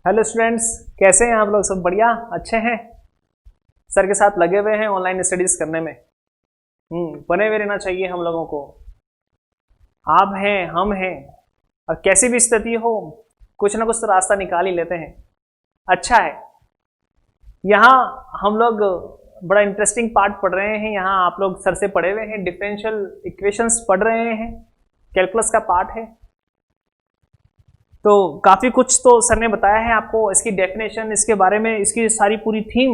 Hello students, कैसे हैं आप लोग? सब बढ़िया, अच्छे हैं? सर के साथ लगे हुए हैं ऑनलाइन स्टडीज करने में। बने हुए रहना चाहिए हम लोगों को। आप हैं, हम हैं, और कैसी भी स्थिति हो कुछ ना कुछ तो रास्ता निकाल ही लेते हैं। अच्छा है। यहाँ हम लोग बड़ा इंटरेस्टिंग पार्ट पढ़ रहे हैं। यहाँ आप लोग सर से पढ़े हुए हैं, डिफरेंशियल इक्वेशंस पढ़ रहे हैं, कैलकुलस का पार्ट है। तो काफी कुछ तो सर ने बताया है आपको, इसकी डेफिनेशन, इसके बारे में, इसकी सारी पूरी थीम,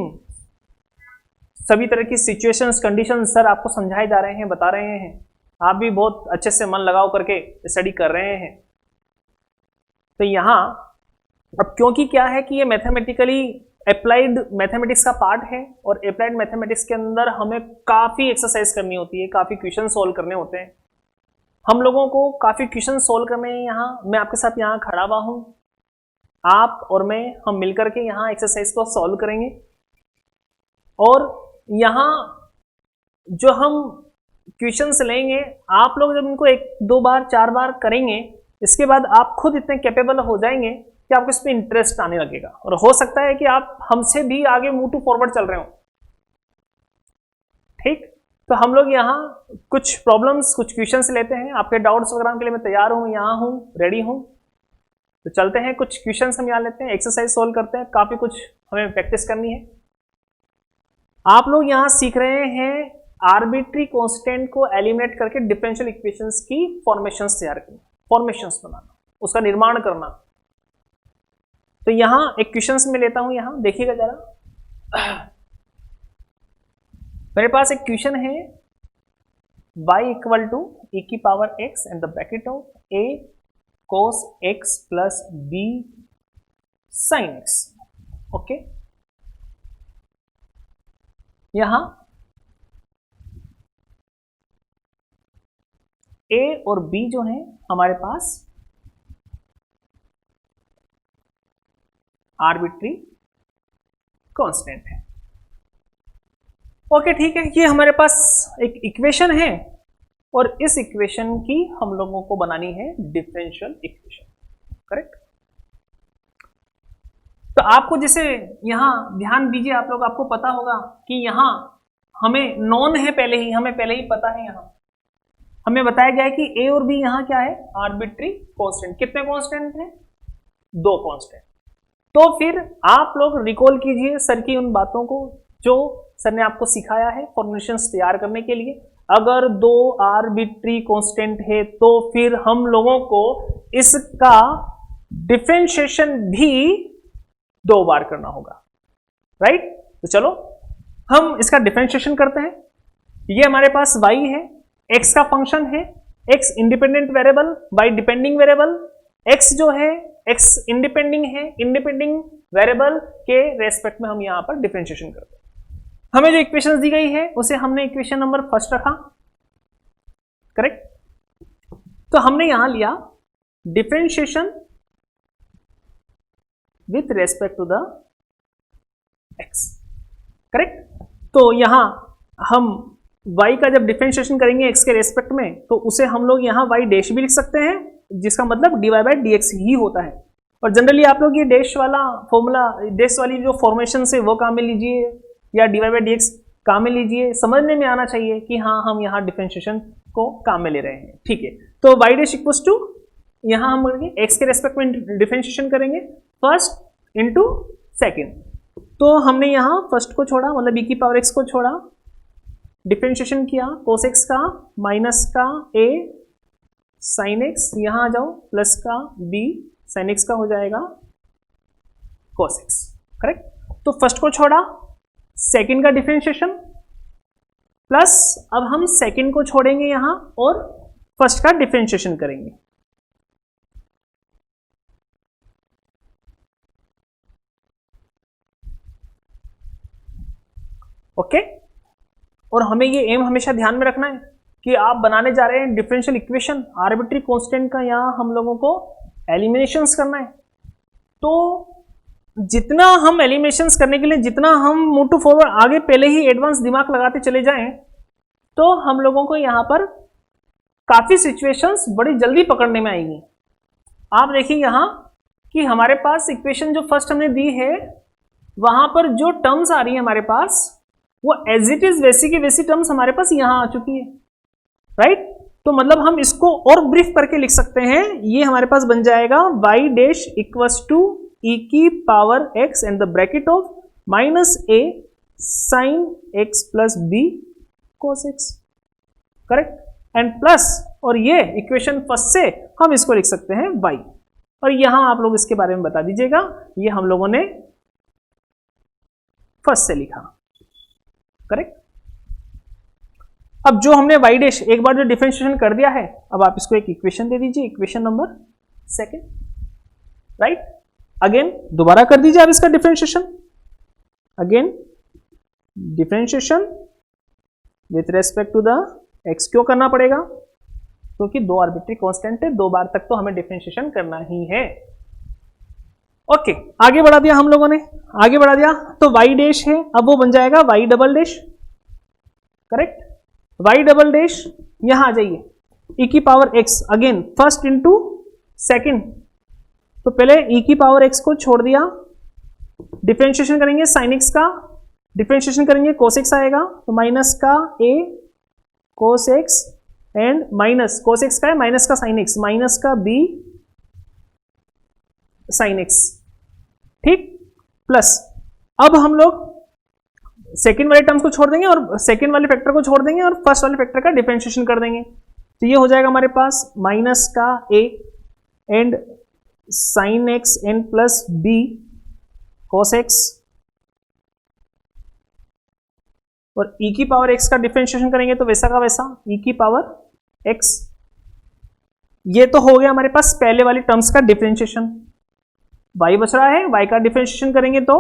सभी तरह की सिचुएशंस, कंडीशंस सर आपको समझाए जा रहे हैं, बता रहे हैं। आप भी बहुत अच्छे से मन लगाओ करके स्टडी कर रहे हैं। तो यहाँ अब क्योंकि क्या है कि ये मैथमेटिकली अप्लाइड मैथमेटिक्स का पार्ट है, और अप्लाइड मैथमेटिक्स के अंदर हमें काफी एक्सरसाइज करनी होती है, काफी क्वेश्चन सोल्व करने होते हैं। हम लोगों को काफी क्वेश्चन सोल्व करने हैं। यहाँ मैं आपके साथ यहाँ खड़ा हुआ हूँ, आप और मैं, हम मिलकर के यहाँ एक्सरसाइज को सॉल्व करेंगे। और यहाँ जो हम क्वेश्चंस लेंगे, आप लोग जब इनको 1, 2 बार, 4 बार करेंगे, इसके बाद आप खुद इतने कैपेबल हो जाएंगे कि आपको इस पर इंटरेस्ट आने लगेगा, और हो सकता है कि आप हमसे भी आगे मूव टू फॉरवर्ड चल रहे हो। ठीक, तो हम लोग यहाँ कुछ प्रॉब्लम्स, कुछ क्वेश्चंस लेते हैं। आपके डाउट्स वगैरह के लिए मैं तैयार हूँ, यहाँ हूँ, रेडी हूँ। तो चलते हैं, कुछ क्वेश्चंस हम यहाँ लेते हैं, एक्सरसाइज सोल्व करते हैं। काफी कुछ हमें प्रैक्टिस करनी है। आप लोग यहाँ सीख रहे हैं आर्बिट्री कांस्टेंट को एलिमिनेट करके डिफरेंशियल इक्वेशंस की फॉर्मेशंस तैयार करना, फॉर्मेशंस बनाना, उसका निर्माण करना। तो यहाँ एक क्वेश्चंस में लेता हूं, यहाँ देखिएगा जरा। मेरे पास एक क्वेश्चन है, y इक्वल टू e की power x and the bracket of a cos x plus b sin x। Okay, यहां a और b जो है हमारे पास आर्बिट्री कांस्टेंट है। ओके, ठीक है, ये हमारे पास एक इक्वेशन है, और इस इक्वेशन की हम लोगों को बनानी है डिफरेंशियल इक्वेशन। करेक्ट। तो आपको जैसे यहां ध्यान दीजिए, आप लोग, आपको पता होगा कि यहां हमें नॉन है, पहले ही हमें पता है। यहां हमें बताया गया है कि ए और बी यहां क्या है, आर्बिट्री कांस्टेंट। कितने कांस्टेंट हैं? 2 कांस्टेंट। तो फिर आप लोग रिकॉल कीजिए सर की उन बातों को जो सर ने आपको सिखाया है फॉर्मुलेशंस तैयार करने के लिए। अगर 2 आर्बिट्री कांस्टेंट है तो फिर हम लोगों को इसका डिफरेंशिएशन भी 2 बार करना होगा। राइट। तो चलो हम इसका डिफरेंशिएशन करते हैं। ये हमारे पास y है, x का फंक्शन है, x independent variable, y depending variable. x जो है, x इंडिपेंडिंग है, इंडिपेंडिंग वेरिएबल के रेस्पेक्ट में हम यहां पर डिफरेंशिएशन करते हैं। हमें जो इक्वेशन दी गई है उसे हमने इक्वेशन नंबर 1 रखा। करेक्ट। तो हमने यहां लिया differentiation with respect to the x। Correct. तो यहां हम y का जब डिफरेंशिएशन करेंगे x के रेस्पेक्ट में, तो उसे हम लोग यहां y डैश भी लिख सकते हैं, जिसका मतलब dy बाई dx ही होता है। और जनरली आप लोग ये डैश वाला फॉर्मूला, डैश वाली जो फॉर्मेशन से वो काम में लीजिए, या dy बाई dx काम में लीजिए। समझने में आना चाहिए कि हाँ, हम यहाँ डिफरेंशिएशन को काम में ले रहे हैं। ठीक है। तो y डैश इक्वल्स टू, यहाँ हम x के रेस्पेक्ट में डिफरेंशिएशन करेंगे, फर्स्ट इंटू सेकेंड। तो हमने यहाँ फर्स्ट को छोड़ा, मतलब e की पावर x को छोड़ा, डिफरेंशिएशन किया cos x का, माइनस का a sin x, यहाँ आ जाओ, प्लस का b sin x का हो जाएगा cos x। करेक्ट। तो फर्स्ट को छोड़ा, सेकंड का डिफरेंशिएशन, प्लस अब हम सेकंड को छोड़ेंगे यहां और फर्स्ट का डिफरेंशिएशन करेंगे। ओके। और हमें ये एम हमेशा ध्यान में रखना है कि आप बनाने जा रहे हैं डिफरेंशियल इक्वेशन, आर्बिट्री कांस्टेंट का यहां हम लोगों को एलिमिनेशंस करना है। तो जितना हम एलिमिनेशंस करने के लिए, जितना हम मूव टू फॉरवर्ड आगे पहले ही एडवांस दिमाग लगाते चले जाएं, तो हम लोगों को यहां पर काफी सिचुएशंस बड़ी जल्दी पकड़ने में आएंगी। आप देखिए यहां कि हमारे पास इक्वेशन जो फर्स्ट हमने दी है वहां पर जो टर्म्स आ रही है हमारे पास वो एज इट इज वैसी की वैसी टर्म्स हमारे पास यहां आ चुकी है, राइट। तो मतलब हम इसको और ब्रीफ करके लिख सकते हैं, ये हमारे पास बन जाएगा y dash equals to e की power x and the bracket of minus a sine x plus b cos x, correct. And plus, और ये इक्वेशन फर्स्ट से हम इसको लिख सकते हैं y, और यहां आप लोग इसके बारे में बता दीजिएगा, ये हम लोगों ने फर्स्ट से लिखा, करेक्ट। अब जो हमने y डैश एक बार जो डिफरेंशिएशन कर दिया है, अब आप इसको एक इक्वेशन दे दीजिए, equation number second, right. Again दोबारा कर दीजिए आप इसका differentiation, again differentiation with respect to the x। क्यों करना पड़ेगा? क्योंकि दो आर्बिट्री कांस्टेंट है, दो बार तक तो हमें डिफरेंशिएशन करना ही है। ओके, आगे बढ़ा दिया हम लोगों ने, आगे बढ़ा दिया तो y डैश है, अब वो बन जाएगा y double dash, correct. y double dash यहां आ जाइए, e की power x, again first into second, तो पहले e की पावर x को छोड़ दिया, डिफरेंशिएशन करेंगे sin x का, डिफरेंशिएशन करेंगे cos x आएगा, तो माइनस का a cos x and minus cos x का है, माइनस का sin x, माइनस का b sin x, ठीक। प्लस अब हम लोग सेकेंड वाले टर्म्स को छोड़ देंगे और सेकेंड वाले फैक्टर को छोड़ देंगे और फर्स्ट वाले फैक्टर का डिफरेंशिएशन कर देंगे, तो ये हो जाएगा हमारे पास माइनस का a and sin x and plus b cos x, और e की पावर x का डिफरेंशिएशन करेंगे तो वैसा का वैसा e की पावर x। ये तो हो गया हमारे पास पहले वाली टर्म्स का डिफरेंशिएशन। y बच रहा है, y का डिफरेंशिएशन करेंगे तो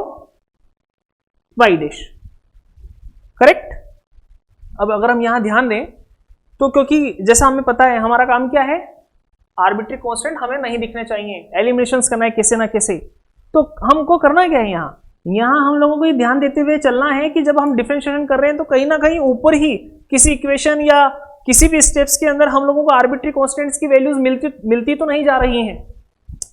y डैश, करेक्ट। अब अगर हम यहां ध्यान दें तो क्योंकि जैसा हमें पता है हमारा काम क्या है, आर्बिट्री कांस्टेंट हमें नहीं दिखने चाहिए, एलिमिनेशंस करना है कैसे ना कैसे, तो हमको करना क्या है यहाँ हम लोगों को ये ध्यान देते हुए चलना है कि जब हम डिफरेंशिएशन कर रहे हैं तो कहीं ना कहीं ऊपर ही किसी इक्वेशन या किसी भी स्टेप्स के अंदर हम लोगों को आर्बिट्री कांस्टेंट्स की वैल्यूज मिलती तो नहीं जा रही हैं,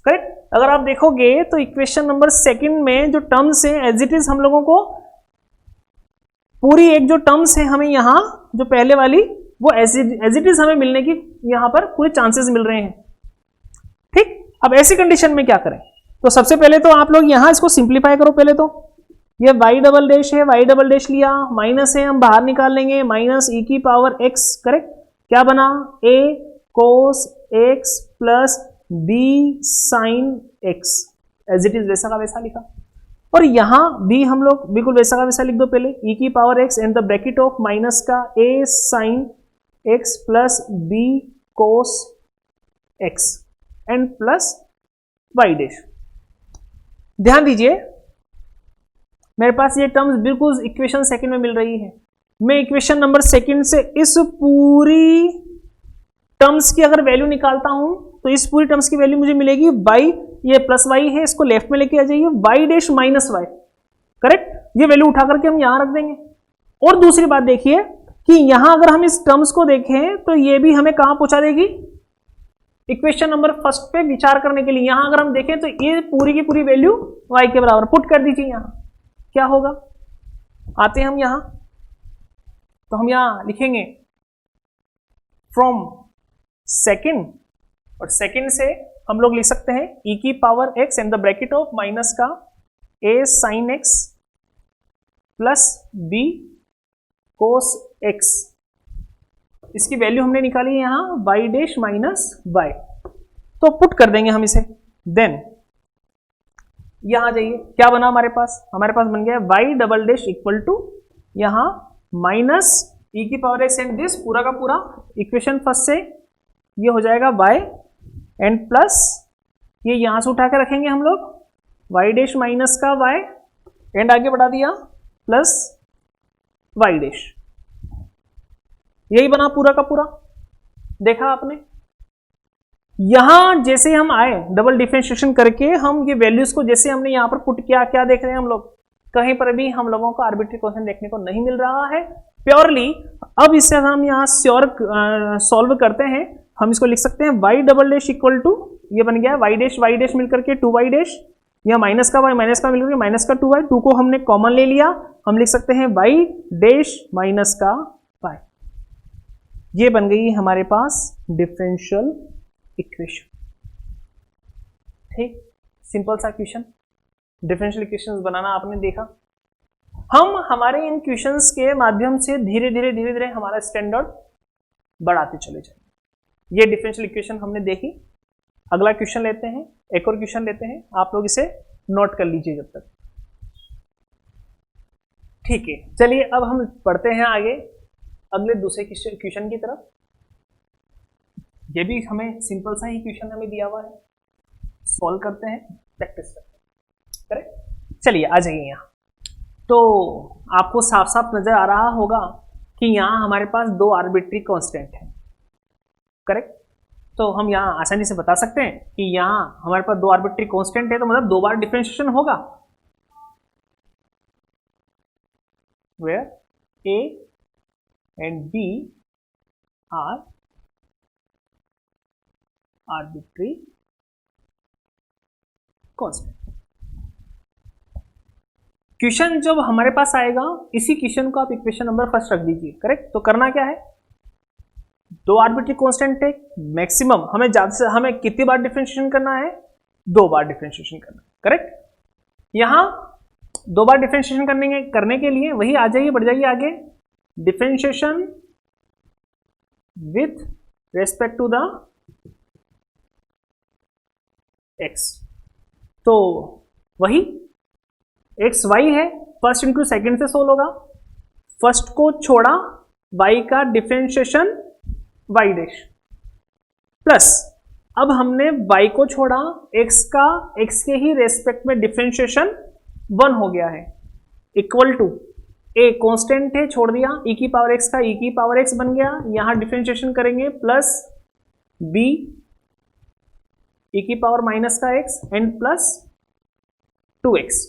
करेक्ट। अगर आप देखोगे तो इक्वेशन नंबर सेकंड में जो टर्म्स है एज इट इज हम लोगों को पूरी एक जो टर्म्स है हमें यहाँ जो पहले वाली वो एज इट इज हमें मिलने की यहाँ पर पूरे चांसेस मिल रहे हैं, ठीक। अब ऐसी कंडीशन में क्या करें, तो सबसे पहले तो आप लोग यहाँ इसको सिंप्लीफाई करो। पहले तो ये y डबल डैश है, y डबल डैश लिया, माइनस है हम बाहर निकाल लेंगे, माइनस e की पावर x, करेक्ट। क्या बना a cos x plus b sin x, as it is वैसा का वैसा लिखा, और यहाँ b हम लोग बिल्कुल वैसा का वैसा लिख दो पहले, e की power x and the bracket of minus का a sin x plus b cos x and plus y dash. ध्यान दीजिए मेरे पास ये टर्म्स बिल्कुल इक्वेशन सेकंड में मिल रही है, मैं इक्वेशन नंबर सेकंड से इस पूरी टर्म्स की अगर वैल्यू निकालता हूं तो इस पूरी टर्म्स की वैल्यू मुझे मिलेगी y, ये प्लस y है, इसको लेफ्ट में लेके आ जाइए, y dash minus y, correct. ये वैल्यू उठा करके हम यहां रख देंगे। और दूसरी बात देखिए कि यहां अगर हम इस टर्म्स को देखें तो ये भी हमें कहां पहुंचा देगी, इक्वेशन नंबर फर्स्ट पे विचार करने के लिए। यहां अगर हम देखें तो ये पूरी की पूरी वैल्यू y के बराबर पुट कर दीजिए, यहां क्या होगा, आते हैं हम यहां, तो हम यहां लिखेंगे फ्रॉम सेकंड, और सेकंड से हम लोग लिख सकते हैं e की power x and the bracket of minus का a sin x plus b cos x, इसकी वैल्यू हमने निकाली है यहां y डैश माइनस y, तो पुट कर देंगे हम इसे। देन यहां आ जाइए, क्या बना हमारे पास बन गया y double dash equal to यहां माइनस e की पावर x एंड दिस पूरा का पूरा इक्वेशन फर्स्ट से ये हो जाएगा y एंड प्लस ये यहां से उठा के रखेंगे हम लोग y डैश माइनस का y एंड आगे बढ़ा दिया प्लस y डैश, यही बना पूरा का पूरा। देखा आपने, यहां जैसे हम आए डबल डिफरेंशिएशन करके हम ये वैल्यूज को जैसे हमने यहां पर पुट किया, क्या देख रहे हैं हम लोग, कहीं पर भी हम लोगों को आर्बिट्री क्वेश्चन देखने को नहीं मिल रहा है प्योरली। अब इसे हम यहां श्योर सॉल्व करते हैं, हम इसको लिख सकते हैं y double dash equal to ये बन गया वाई डैश मिलकर के 2y डैश, या माइनस का y माइनस का मिलकर के माइनस का 2y, 2 को हमने कॉमन ले लिया, हम लिख सकते हैं y डैश माइनस का y। ये बन गई हमारे पास डिफरेंशियल इक्वेशन। ठीक, सिंपल सा क्वेश्चन, डिफरेंशियल इक्वेशंस बनाना आपने देखा। हम हमारे इन क्वेश्चंस के माध्यम से धीरे धीरे हमारा स्टैंडर्ड बढ़ाते चले जाएंगे। ये डिफरेंशियल इक्वेशन हमने देखी। अगला क्वेश्चन लेते हैं, एक और क्वेश्चन लेते हैं, आप लोग इसे नोट कर लीजिए जब तक। ठीक है, चलिए अब हम पढ़ते हैं आगे अगले दूसरे क्वेश्चन की तरफ। ये भी हमें सिंपल सा ही क्वेश्चन हमें दिया हुआ है, सॉल्व करते हैं, प्रैक्टिस करते हैं। करेक्ट, चलिए आ जाइए यहाँ। तो आपको साफ साफ नजर आ रहा होगा कि यहाँ हमारे पास 2 आर्बिट्री कांस्टेंट हैं। करेक्ट, तो हम यहाँ आसानी से बता सकते हैं कि यहाँ हमारे पास 2 आर्बिट्री कांस्टेंट है, तो मतलब 2 बार डिफरेंशिएशन होगा, where A and B are arbitrary constant। Question जब हमारे पास आएगा, इसी क्वेश्चन को आप इक्वेशन नंबर फर्स्ट रख दीजिए। करेक्ट, तो करना क्या है, 2 आर्बिट्री कांस्टेंट है, मैक्सिमम हमें ज्यादा से हमें कितनी बार डिफरेंशिएशन करना है, 2 बार डिफरेंशिएशन करना है। करेक्ट, यहां 2 बार डिफरेंशिएशन करने के लिए वही आ जाइए, बढ़ जाइए आगे, differentiation with respect to the x। तो वही एक्स वाई है, फर्स्ट इंटू सेकेंड से सोल्व होगा, फर्स्ट को छोड़ा y का डिफरेंशिएशन y डैश, प्लस अब हमने y को छोड़ा x का x के ही रेस्पेक्ट में डिफरेंशिएशन 1 हो गया है, इक्वल टू a कांस्टेंट है, छोड़ दिया, e की पावर x का e की पावर x बन गया, यहां डिफरेंशिएशन करेंगे, प्लस b e की पावर माइनस का x and plus 2x।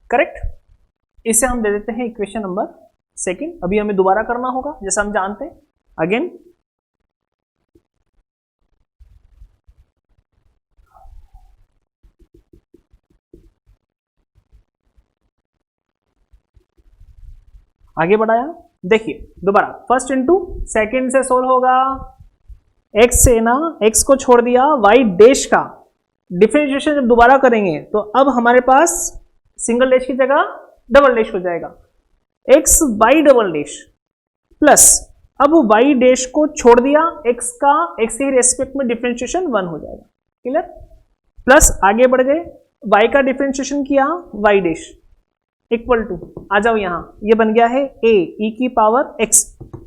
Correct, इसे हम दे देते हैं इक्वेशन नंबर सेकंड। अभी हमें दोबारा करना होगा, जैसा हम जानते हैं, अगेन आगे बढ़ाया, देखिए दोबारा फर्स्ट इंटू सेकेंड से सोल्व होगा, x से ना x को छोड़ दिया, y डैश का डिफरेंशिएशन जब दोबारा करेंगे तो अब हमारे पास सिंगल डैश की जगह डबल डैश हो जाएगा, x y double dash, plus अब y डैश को छोड़ दिया, x का x के रेस्पेक्ट में डिफरेंशिएशन 1 हो जाएगा। क्लियर, प्लस आगे बढ़ गए, y का डिफरेंशिएशन किया, y डैश इक्वल टू, आ जाओ यहां, ये बन गया है a e की पावर x,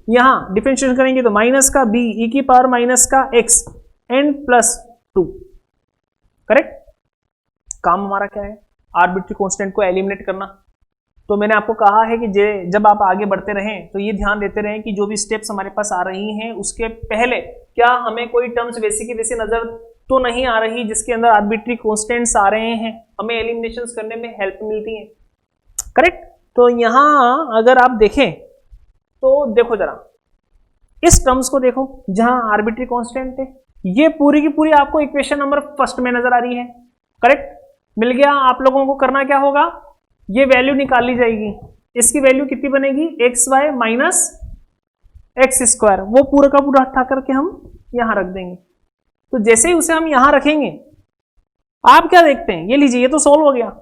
यहां डिफरेंशिएशन करेंगे तो माइनस का b e की पावर माइनस का x एंड प्लस 2। करेक्ट, काम हमारा क्या है, आर्बिट्री कांस्टेंट को एलिमिनेट करना। तो मैंने आपको कहा है कि जब आप आगे बढ़ते रहें तो ये ध्यान देते रहें कि जो भी स्टेप्स हमारे पास आ रही हैं उसके पहले क्या हमें कोई टर्म्स वैसी की वैसी नजर तो नहीं आ रही जिसके अंदर आर्बिट्री कांस्टेंट्स आ रहे हैं, हमें एलिमिनेशंस करने में हेल्प मिलती है। करेक्ट, तो यहां अगर आप देखें तो देखो जरा इस टर्म्स को देखो, जहां आर्बिट्री कांस्टेंट है, ये पूरी की पूरी आपको इक्वेशन नंबर फर्स्ट में नजर आ रही है। करेक्ट, मिल गया। आप लोगों को करना क्या होगा, ये वैल्यू निकाल ली जाएगी, इसकी वैल्यू कितनी बनेगी, X Y minus X square, वो पूरा का पूरा हटा करके हम यहां रख देंगे। तो जैसे ही उसे हम यहां रखेंगे, आप क्या देखते हैं, ये लीजिए, ये तो सोल्व हो गया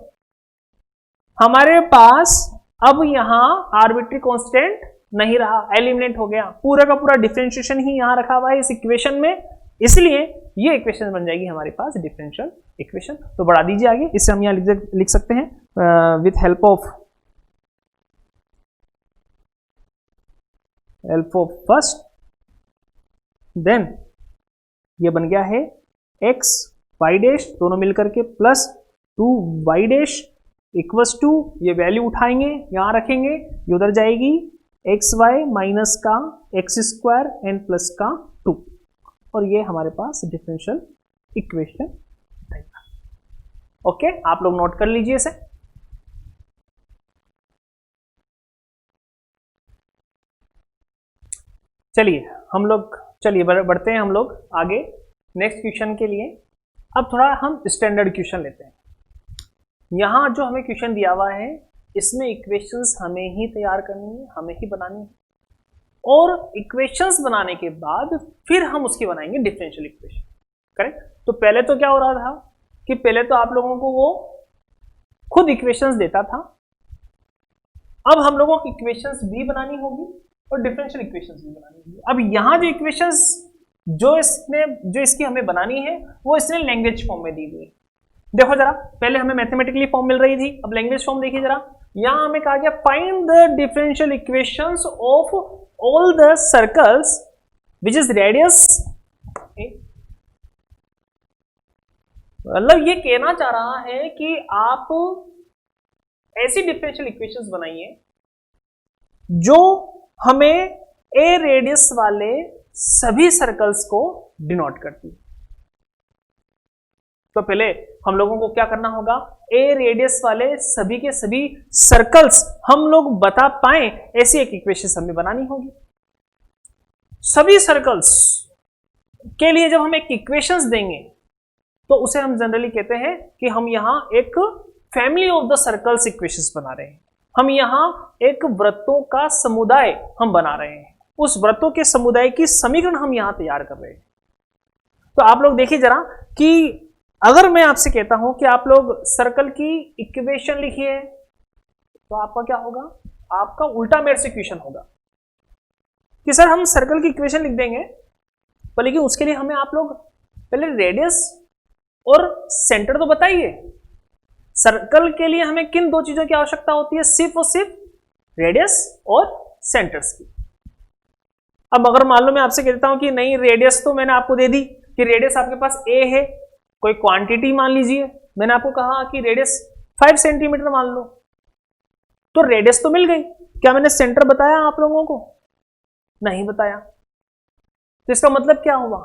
हमारे पास। अब यहां आर्बिट्री कांस्टेंट नहीं रहा, एलिमिनेट हो गया, पूरा का पूरा डिफरेंशिएशन ही यहां रखा हुआ है इस इक्वेशन में, इसलिए ये इक्वेशन बन जाएगी हमारे पास डिफरेंशियल इक्वेशन। तो बढ़ा दीजिए आगे, इसे हम यहां लिख सकते हैं with help of first, then ये बन गया है एक्स वाई डैश दोनों मिलकर के plus 2y dash equals to, ये वैल्यू उठाएंगे यहां रखेंगे, ये उधर जाएगी, एक्स वाई माइनस का एक्स स्क्वायर एंड प्लस का 2, और ये हमारे पास डिफरेंशियल इक्वेशन रहेगा। ओके, आप लोग नोट कर लीजिए इसे। चलिए हम लोग बढ़ते हैं हम लोग आगे। नेक्स्ट क्वेश्चन के लिए अब थोड़ा हम स्टैंडर्ड क्वेश्चन लेते हैं। यहाँ जो हमें क्वेश्चन दिया हुआ है इसमें इक्वेशंस हमें ही तैयार करनी है, हमें ही बनानी है, और इक्वेशंस बनाने के बाद फिर हम उसकी बनाएंगे डिफरेंशियल इक्वेशन। करेक्ट? तो पहले तो क्या हो रहा था कि पहले तो आप लोगों को वो खुद इक्वेशंस देता था, अब हम लोगों को इक्वेशंस भी बनानी होगी और डिफरेंशियल इक्वेशंस भी बनानी होगी। अब यहाँ जो इक्वेशंस जो इसकी हमें बनानी है वो इसने लैंग्वेज फॉर्म में दी हुई है। देखो जरा, पहले हमें मैथमेटिकली फॉर्म मिल रही थी, अब लैंग्वेज फॉर्म देखिए जरा। यहां हमें कहा गया find the differential equations of all the circles which is radius. मतलब ये कहना चाह रहा है कि आप ऐसी डिफरेंशियल इक्वेशंस बनाइए जो हमें ए रेडियस वाले सभी सर्कल्स को डिनोट करती है। तो पहले हम लोगों को क्या करना होगा, ए रेडियस वाले सभी के सभी सर्कल्स हम लोग बता पाए ऐसी एक इक्वेशन हमें बनानी होगी। सभी सर्कल्स के लिए जब हम एक इक्वेशंस देंगे तो उसे हम जनरली कहते हैं कि हम यहां एक family of the circles equations बना रहे हैं। हम यहां एक वृत्तों का समुदाय हम बना रहे हैं, उस वृत्तों के समुदाय की समीकरण हम यहां तैयार कर रहे हैं। तो आप लोग देखिए जरा कि अगर मैं आपसे कहता हूं कि आप लोग सर्कल की इक्वेशन लिखिए तो आपका क्या होगा, आपका उल्टा मेरे से इक्वेशन होगा कि सर हम सर्कल की इक्वेशन लिख देंगे, पर लेकिन उसके लिए हमें आप लोग पहले रेडियस और सेंटर तो बताइए। सर्कल के लिए हमें किन दो चीजों की आवश्यकता होती है, सिर्फ और सिर्फ रेडियस और सेंटर्स की। अब अगर मान लो मैं आपसे कहता हूं कि नहीं, रेडियस तो मैंने आपको दे दी कि रेडियस आपके पास ए है, कोई क्वांटिटी मान लीजिए, मैंने आपको कहा कि रेडियस 5 सेंटीमीटर मान लो, तो रेडियस तो मिल गई। क्या मैंने सेंटर बताया आप लोगों को? नहीं बताया। तो इसका मतलब क्या हुआ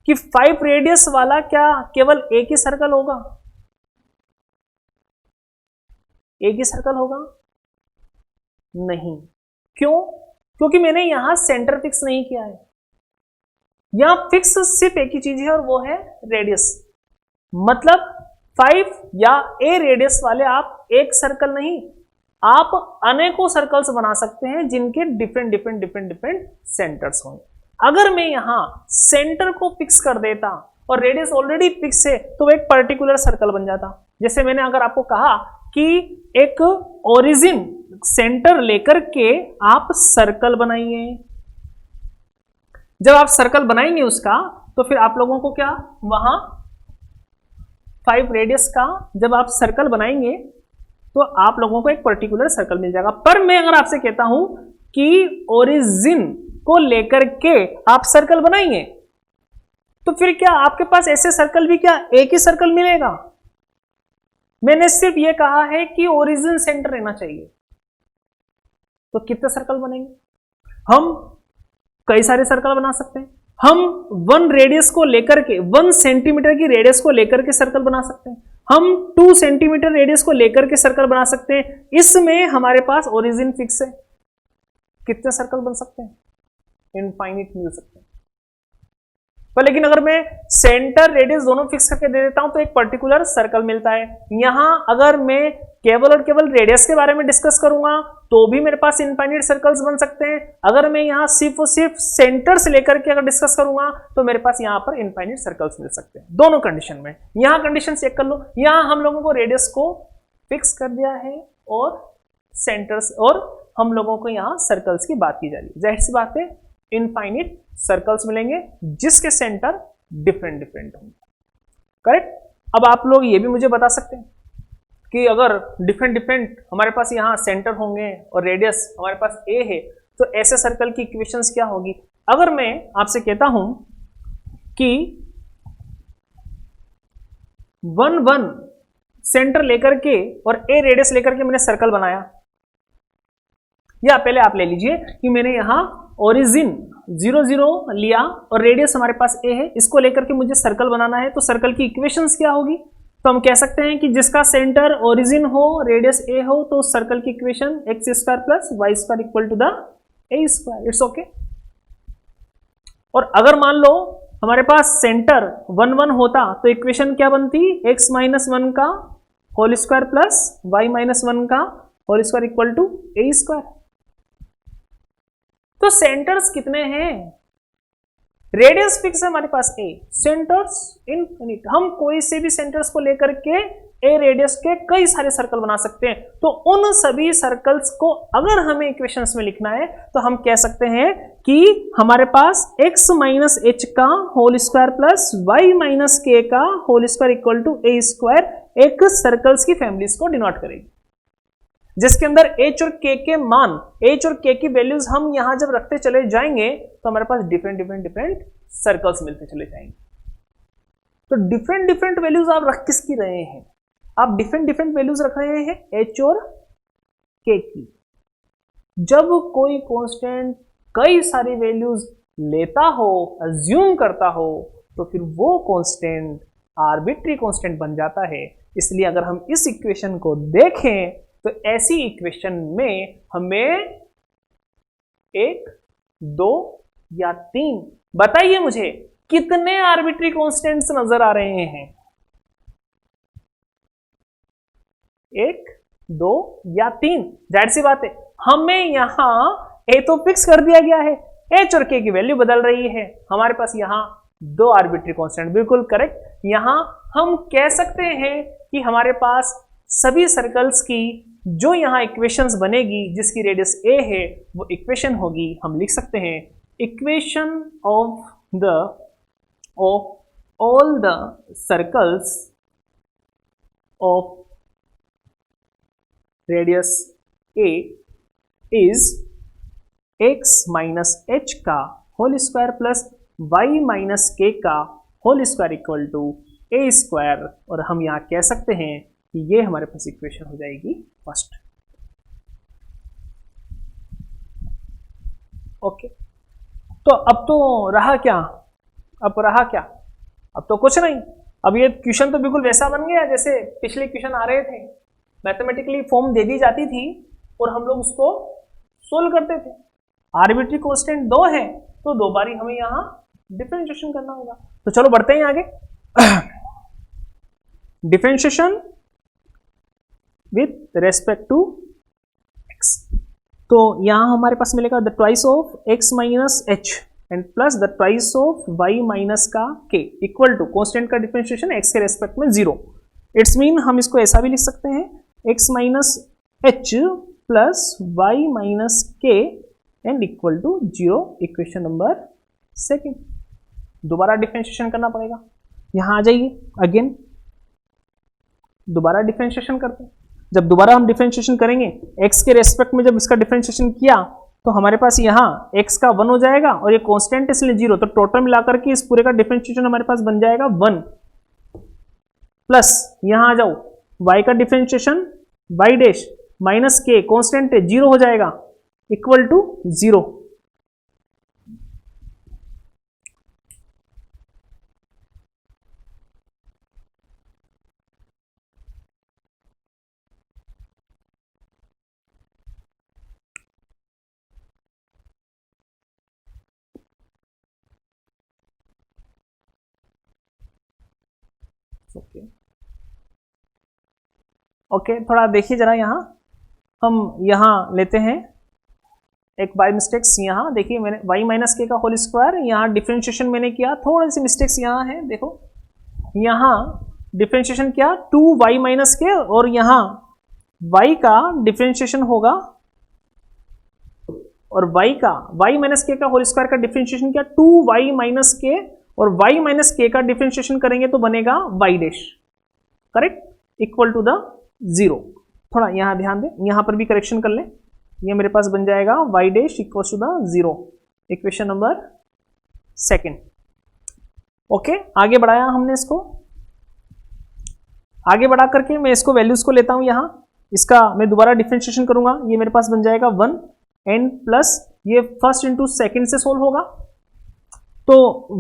कि 5 रेडियस वाला क्या केवल एक ही सर्कल होगा? एक ही सर्कल होगा? नहीं। क्यों? क्योंकि मैंने यहां सेंटर फिक्स नहीं किया है। यहां फिक्स सिर्फ एक ही चीज है और वो है रेडियस। मतलब 5 या ए रेडियस वाले आप एक सर्कल नहीं, आप अनेकों सर्कल्स बना सकते हैं जिनके डिफरेंट सेंटर्स होंगे। अगर मैं यहां सेंटर को फिक्स कर देता और रेडियस ऑलरेडी फिक्स है तो एक पर्टिकुलर सर्कल बन जाता। जैसे मैंने अगर आपको कहा कि एक ओरिजिन सेंटर लेकर के आप सर्कल बनाइए, जब आप सर्कल बनाएंगे उसका तो फिर आप लोगों को क्या वहां 5 रेडियस का जब आप सर्कल बनाएंगे तो आप लोगों को एक पर्टिकुलर सर्कल मिल जाएगा। पर मैं अगर आपसे कहता हूं कि ओरिजिन को लेकर के आप सर्कल बनाएंगे तो फिर क्या आपके पास ऐसे सर्कल भी क्या एक ही सर्कल मिलेगा? मैंने सिर्फ यह कहा है कि ओरिजिन सेंटर रहना चाहिए। तो कितने सर्कल बनेंगे? हम कई सारे सर्कल बना सकते हैं। हम 1 रेडियस को लेकर के 1 सेंटीमीटर की रेडियस को लेकर के सर्कल बना सकते हैं। हम 2 सेंटीमीटर रेडियस को लेकर के सर्कल बना सकते हैं। इसमें हमारे पास ओरिजिन फिक्स है। कितने सर्कल बन सकते हैं? इनफाइनिट मिल सकते हैं। पर लेकिन अगर मैं सेंटर रेडियस दोनों फिक्स करके दे देता हूं तो एक पर्टिकुलर सर्कल मिलता है। यहां अगर मैं केवल और केवल रेडियस के बारे में डिस्कस करूंगा तो भी मेरे पास इनफाइनिट सर्कल्स बन सकते हैं। अगर मैं यहां सिर्फ और सिर्फ सेंटर से लेकर के अगर डिस्कस करूंगा तो मेरे पास यहां पर इनफाइनिट सर्कल्स मिल सकते हैं, दोनों कंडीशन में। यहां कंडीशन चेक कर लो, यहां हम लोगों को रेडियस को फिक्स कर दिया है और सेंटर्स और हम लोगों को यहां सर्कल्स की बात की जा रही है। जाहिर सी बात है इनफाइनिट सर्कल्स मिलेंगे जिसके सेंटर डिफरेंट होंगे। करेक्ट? अब आप लोग ये भी मुझे बता सकते हैं कि अगर डिफरेंट हमारे पास यहां सेंटर होंगे और रेडियस हमारे पास ए है तो ऐसे सर्कल की इक्वेशंस क्या होगी? अगर मैं आपसे कहता हूं कि 1 सेंटर लेकर के और ए रेडियस लेकर के मैंने सर्कल बनाया, या पहले आप ले लीजिए कि मैंने यहां ओरिजिन 0 लिया और रेडियस हमारे पास ए है, इसको लेकर के मुझे सर्कल बनाना है। तो सर्कल की इक्वेशंस क्या होगी? तो हम कह सकते हैं कि जिसका सेंटर ओरिजिन हो, रेडियस ए हो, तो सर्कल की equation x² plus y² equal to the a²। It's okay. और अगर मान लो हमारे पास सेंटर 1 1 होता तो इक्वेशन क्या बनती, x माइनस 1 का whole square plus y minus 1 का whole square equal to a square. तो सेंटर्स कितने हैं, रेडियस फिक्स है हमारे पास ए, सेंटर्स इनफिनिट, हम कोई से भी सेंटर्स को लेकर के ए रेडियस के कई सारे सर्कल बना सकते हैं। तो उन सभी सर्कल्स को अगर हमें इक्वेशंस में लिखना है तो हम कह सकते हैं कि हमारे पास x माइनस एच का whole square plus y minus के का whole square equal to a square एक सर्कल्स की फैमिलीज को डिनोट करेगी, जिसके अंदर h और k के मान, h और k की वैल्यूज हम यहां जब रखते चले जाएंगे तो हमारे पास डिफरेंट सर्कल्स मिलते चले जाएंगे। तो डिफरेंट वैल्यूज आप रख किसकी रहे हैं, आप डिफरेंट वैल्यूज रख रहे हैं h और k की। जब कोई कांस्टेंट कई सारी वैल्यूज लेता हो, अज्यूम करता हो, तो फिर वो कांस्टेंट आर्बिट्री कांस्टेंट बन जाता है। इसलिए अगर हम इस इक्वेशन को देखें तो ऐसी इक्वेशन में हमें 1 2 या 3, बताइए मुझे कितने आर्बिट्री कांस्टेंट्स नजर आ रहे हैं, 1 2 या 3। जाहिर सी बात है हमें यहां ए तो फिक्स कर दिया गया है, एच और के की वैल्यू बदल रही है, हमारे पास यहां 2 आर्बिट्री कांस्टेंट, बिल्कुल करेक्ट। यहां हम कह सकते हैं कि हमारे पास सभी सर्कल्स की जो यहां इक्वेशंस बनेगी जिसकी रेडियस ए है वो इक्वेशन होगी, हम लिख सकते हैं equation of all the circles of radius a is x minus H का whole square plus y minus के का whole square equal to a square, और हम यहां कह सकते हैं कि ये हमारे पास इक्वेशन हो जाएगी फर्स्ट। ओके, तो अब तो रहा क्या, अब तो कुछ नहीं। अब ये क्वेश्चन तो बिल्कुल वैसा बन गया जैसे पिछले क्वेश्चन आ रहे थे, मैथमेटिकली फॉर्म दे दी जाती थी और हम लोग उसको सोल्व करते थे। आर्बिट्री कांस्टेंट 2 है तो 2 बारी हमें यहां डिफरेंशिएशन करना होगा। तो चलो बढ़ते हैं आगे। Differentiation with respect to x, तो यहां हमारे पास मिलेगा the twice of x minus H and plus the twice of y minus का k इक्वल टू कांस्टेंट का डिफरेंशिएशन x के रेस्पेक्ट में 0। इट्स मीन हम इसको ऐसा भी लिख सकते हैं x minus H plus y minus के and equal to 0, equation number 2। दोबारा डिफरेंशिएशन करना पड़ेगा, यहां आ जाइए अगेन, दोबारा डिफरेंशिएशन करते हैं। जब दोबारा हम डिफरेंशिएशन करेंगे x के रेस्पेक्ट में, जब इसका डिफरेंशिएशन किया तो हमारे पास यहाँ x का 1 हो जाएगा और ये कांस्टेंट इसलिए 0, तो टोटल मिलाकर के इस पूरे का डिफरेंशिएशन हमारे पास बन जाएगा 1 प्लस यहां आ जाओ y का डिफरेंशिएशन y डैश माइनस के कांस्टेंट है 0 हो जाएगा इक्वल टू 0। ओके, थोड़ा देखिए जरा, यहां हम यहां लेते हैं एक बाय मिस्टेक्स। यहां देखिए मैंने y माइनस के का होल स्क्वायर, यहां डिफरेंशिएशन मैंने किया, थोड़ी सी मिस्टेक्स यहां है। देखो यहां डिफरेंशिएशन किया 2y माइनस के, और यहां y का डिफरेंशिएशन होगा, और y माइनस के का होल स्क्वायर का डिफरेंशिएशन किया 2y माइनस के, और y माइनस के का डिफरेंशिएशन करेंगे तो बनेगा y dash, correct, equal to the 0। थोड़ा यहां ध्यान दें, यहां पर भी करेक्शन कर लें, ये मेरे पास बन जाएगा y dash equal to the 0, equation number 2। Okay, आगे बढ़ाया हमने इसको, आगे बढ़ा करके मैं इसको वैल्यूज को लेता हूं यहां, इसका मैं दोबारा डिफरेंशिएशन करूंगा, ये मेरे पास बन जाएगा 1 एंड प्लस ये फर्स्ट इंटू सेकेंड से सोल्व होगा, तो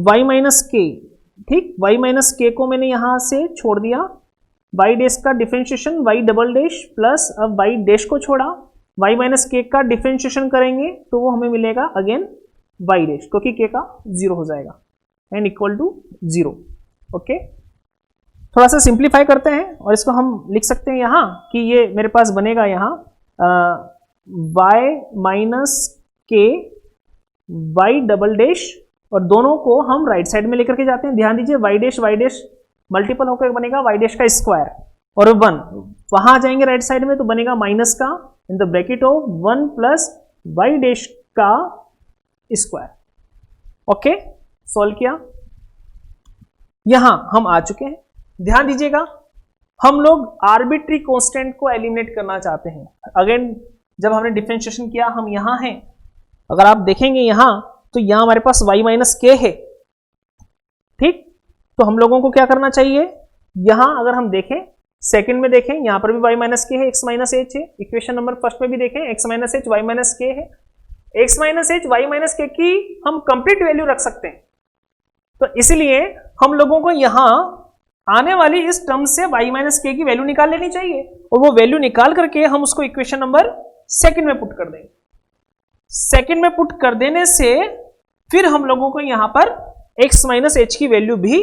y माइनस के, ठीक, y माइनस के को मैंने यहां से छोड़ दिया, y डैश का differentiation y double dash plus, अब y डैश को छोड़ा, y माइनस के का डिफरेंशिएशन करेंगे तो वो हमें मिलेगा अगेन y डैश, क्योंकि k का 0 हो जाएगा। And equal to 0। ओके, थोड़ा सा सिंप्लीफाई करते हैं और इसको हम लिख सकते हैं यहाँ कि ये मेरे पास बनेगा यहाँ y माइनस के वाई डबल डैश, और दोनों को हम राइट साइड में लेकर के जाते हैं। ध्यान दीजिए y डैश मल्टीपल होकर बनेगा y डैश का स्क्वायर और 1 वहां जाएंगे राइट साइड में तो बनेगा माइनस का in the bracket of 1 plus y dash का स्क्वायर। ओके, सॉल्व किया। यहां हम आ चुके हैं। ध्यान दीजिएगा, हम लोग आर्बिट्री कांस्टेंट को एलिमिनेट करना चाहते हैं। अगेन जब हमने डिफरेंशिएशन किया हम यहां हैं, अगर आप देखेंगे यहां तो यहां हमारे पास y माइनस के है। ठीक, तो हम लोगों को क्या करना चाहिए, यहां अगर हम देखें सेकंड में देखें यहां पर भी y माइनस के है, x माइनस एच है। इक्वेशन नंबर फर्स्ट में भी देखें x minus H y minus के है। x minus H y minus K की हम कंप्लीट वैल्यू रख सकते हैं, तो इसलिए हम लोगों को यहां आने वाली इस टर्म से y माइनस के की वैल्यू निकाल लेनी चाहिए, और वो वैल्यू निकाल करके हम उसको इक्वेशन नंबर सेकंड में पुट कर देंगे। सेकंड में पुट कर देने से फिर हम लोगों को यहां पर x माइनस एच की वैल्यू भी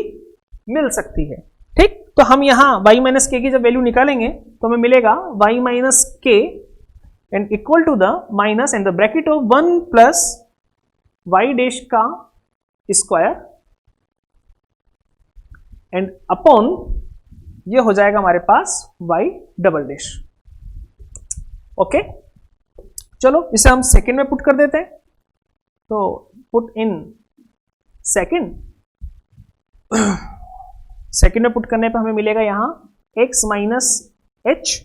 मिल सकती है। ठीक, तो हम यहां y माइनस के की जब वैल्यू निकालेंगे तो हमें मिलेगा y माइनस के and equal to the minus and the bracket of 1 plus y dash का स्क्वायर एंड अपॉन ये हो जाएगा हमारे पास y डबल डैश। ओके, चलो इसे हम सेकंड में पुट कर देते हैं, तो पुट इन सेकंड। सेकंड में पुट करने पे हमें मिलेगा यहां x minus H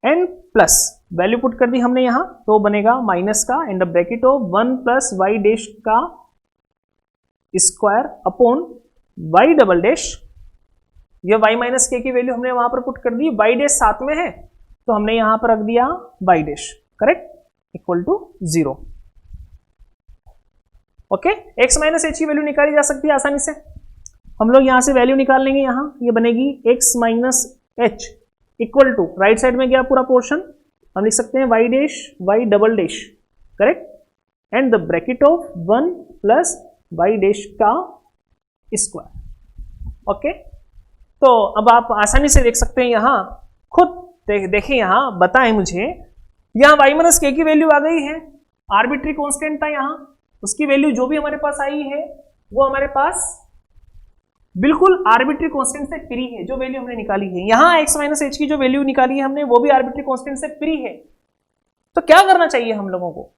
and plus value put कर दी हमने यहां, तो बनेगा माइनस का and the bracket of 1 plus y dash का square upon y double dash. ये y माइनस के की वैल्यू हमने वहां पर पुट कर दी, y डैश साथ में है तो हमने यहां पर रख दिया y dash, correct, equal to 0। Okay, x minus h की वैल्यू निकाली जा सकती है आसानी से। हम लोग यहां से वैल्यू निकाल लेंगे, यहां ये बनेगी x minus h equal to right side में गया पूरा पोर्शन, हम लिख सकते हैं y dash y double dash, correct, and the bracket of 1 plus y dash का स्क्वायर। ओके, तो अब आप आसानी से देख सकते हैं, यहां खुद देखें, यहां बताएं मुझे, यहां y माइनस के की वैल्यू आ गई है, आर्बिट्री कांस्टेंट था यहां, उसकी वैल्यू जो भी हमारे पास आई है वो हमारे पास बिल्कुल आर्बिट्री कांस्टेंट से फ्री है, जो वैल्यू हमने निकाली है। यहां x माइनस एच की जो वैल्यू निकाली है हमने वो भी आर्बिट्री कांस्टेंट से फ्री है। तो क्या करना चाहिए हम लोगों को,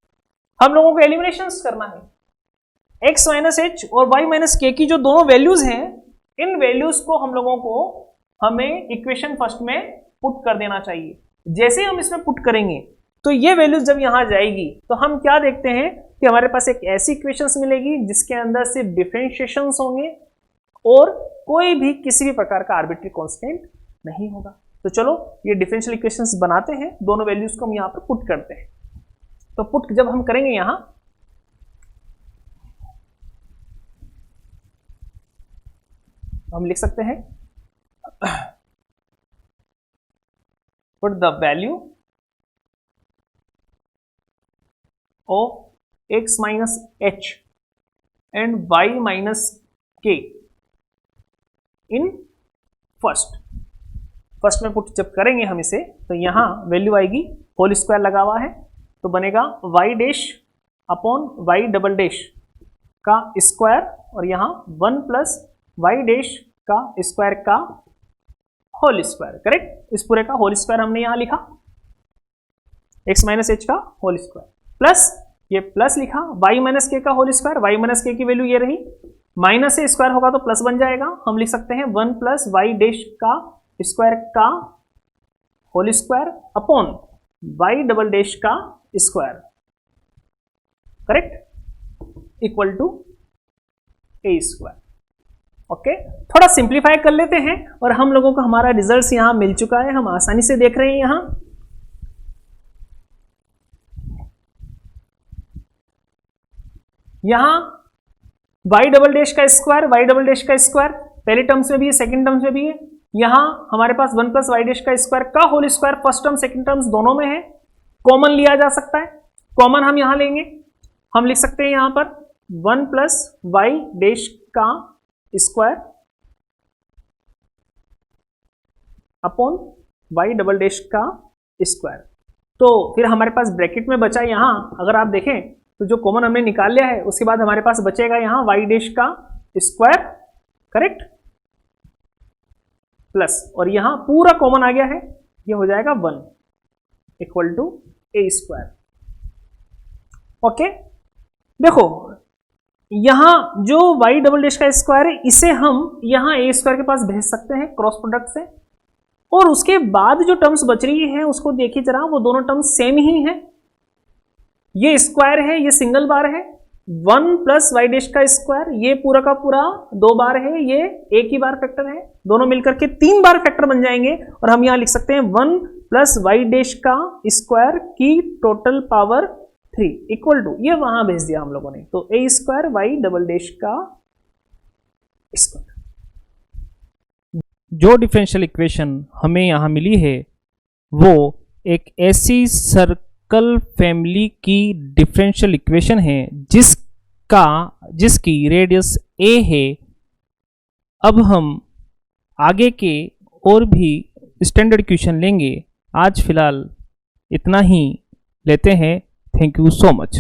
हम लोगों को एलिमिनेशंस करना है। x माइनस एच और y माइनस के की जो दोनों वैल्यूज हैं, इन वैल्यूज को हम लोगों को हमें इक्वेशन फर्स्ट में पुट कर देना चाहिए। जैसे हम इसमें पुट करेंगे तो ये वैल्यूज जब यहां जाएगी तो हम क्या देखते हैं कि हमारे पास एक ऐसी इक्वेशंस मिलेगी जिसके अंदर सिर्फ डिफरेंशिएशंस होंगे और कोई भी किसी भी प्रकार का आर्बिट्री कांस्टेंट नहीं होगा। तो चलो ये डिफरेंशियल इक्वेशंस बनाते हैं, दोनों वैल्यूज को हम यहां पर पुट करते हैं। तो पुट जब हम करेंगे यहां, हम लिख सकते हैं put the value of x minus H and y minus के इन फर्स्ट में पुट जब करेंगे हम इसे, तो यहां वैल्यू आएगी होल स्क्वायर लगा हुआ है, तो बनेगा y dash upon y double dash का स्क्वायर और यहां 1 प्लस y डैश का स्क्वायर का होल स्क्वायर, करेक्ट। इस पूरे का होल स्क्वायर हमने यहां लिखा, x माइनस एच का होल स्क्वायर प्लस ये प्लस लिखा y माइनस के का whole square, y minus K की वैल्यू ये रही, माइनस से स्क्वायर होगा तो प्लस बन जाएगा, हम लिख सकते हैं 1 प्लस y डैश का स्क्वायर का whole square upon y double dash का square, correct, equal to a square. Okay, थोड़ा सिंप्लीफाई कर लेते हैं और हम लोगों को हमारा रिजल्ट यहां मिल चुका है, हम आसानी से देख रहे हैं यहां। यहां y डबल डैश का स्क्वायर, y डबल डैश का स्क्वायर पहले टर्म्स में भी है, सेकंड टर्म्स में भी है। यहां हमारे पास 1 प्लस y डैश का स्क्वायर का whole square first term second terms दोनों में है, कॉमन लिया जा सकता है, कॉमन हम यहां लेंगे, हम लिख सकते हैं यहां पर 1 प्लस y डैश का square upon y double dash का स्क्वायर। तो फिर हमारे पास ब्रैकेट में बचा यहां, अगर आप देखें तो जो कॉमन हमने निकाल लिया है उसके बाद हमारे पास बचेगा यहां वाई डैश का स्क्वायर, करेक्ट, प्लस, और यहां पूरा कॉमन आ गया है, ये हो जाएगा 1 equal to a square. Okay, देखो यहां जो वाई डबल डैश का स्क्वायर है इसे हम यहां ए स्क्वायर के पास भेज सकते हैं क्रॉस प्रोडक्ट से, और उसके बाद जो टर्म्स बच रही है उसको देखिए जरा, वो दोनों टर्म्स सेम ही है। ये स्क्वायर है, ये सिंगल बार है, 1 प्लस वाई डैश का स्क्वायर, ये पूरा का पूरा 2 बार है, ये एक ही बार फैक्टर है, दोनों मिलकर के 3 बार फैक्टर बन जाएंगे, और हम यहां लिख सकते हैं 1 प्लस वाई डैश का स्क्वायर की टोटल पावर 3 इक्वल टू, ये वहां भेज दिया हम लोगों ने, तो ए स्क्वायर वाई डबल डैश का स्क्वायर। जो डिफरेंशियल इक्वेशन हमें यहाँ मिली है वो एक ऐसी सर्कल फैमिली की डिफरेंशियल इक्वेशन है जिसकी रेडियस a है। अब हम आगे के और भी स्टैंडर्ड इक्वेशन लेंगे, आज फिलहाल इतना ही लेते हैं। Thank you so much.